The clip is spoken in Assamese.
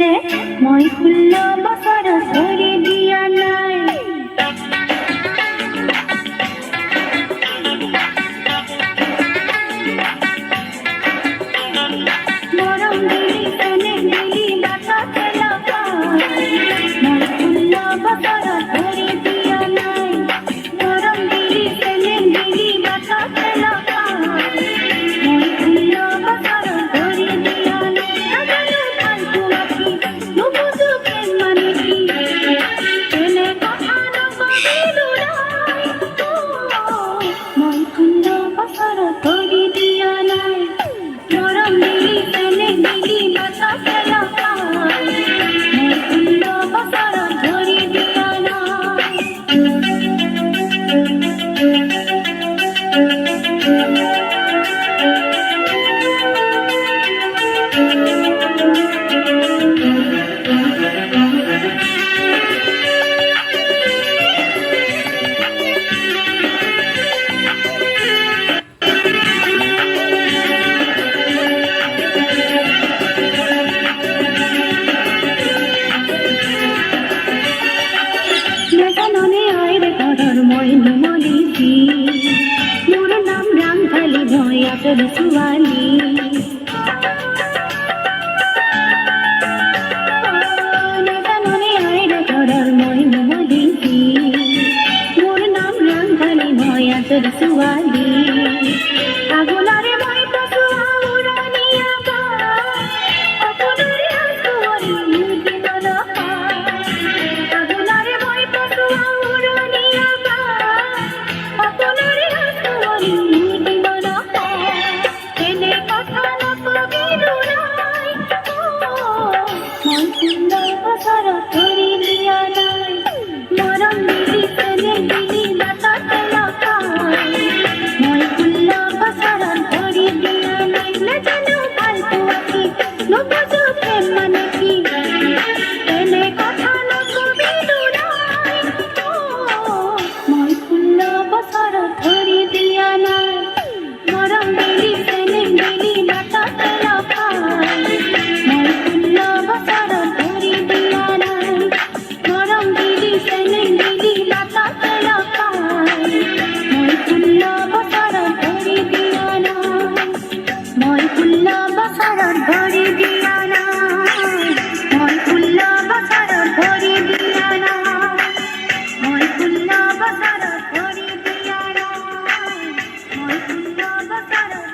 পিছে মই 16 বছৰত ভৰি দিয়া নাই মৰম দিলি চেনেহ দিলি বাটতে লগাই মই 16 বছৰত ভৰি দিয়া নাই মৰম দিলি চেনেহ দিলি বাটতে লগাই মই 16 বছৰত ভৰি দিয়া নাই নাজানো ভালটো আঁকি নুবুজো প্ৰেম মানে কি এনে কথা নকবিলো নাই মই 16 বছৰত ভৰি দিয়া নাই মৰম দিলি চেনেহ দিলি বাটতে লগাই মই 16 বছৰত ভৰি দিয়া নাই নাজাননে আইৰ ঘৰৰ মই নুমলিছি মোৰ নাম ৰাংঢালি মই আচল ছোৱালী নাজাননে আইৰ ঘৰৰ মই নুমলিছি মোৰ নাম ৰাংঢালি মই আচল ছোৱালী আগুলা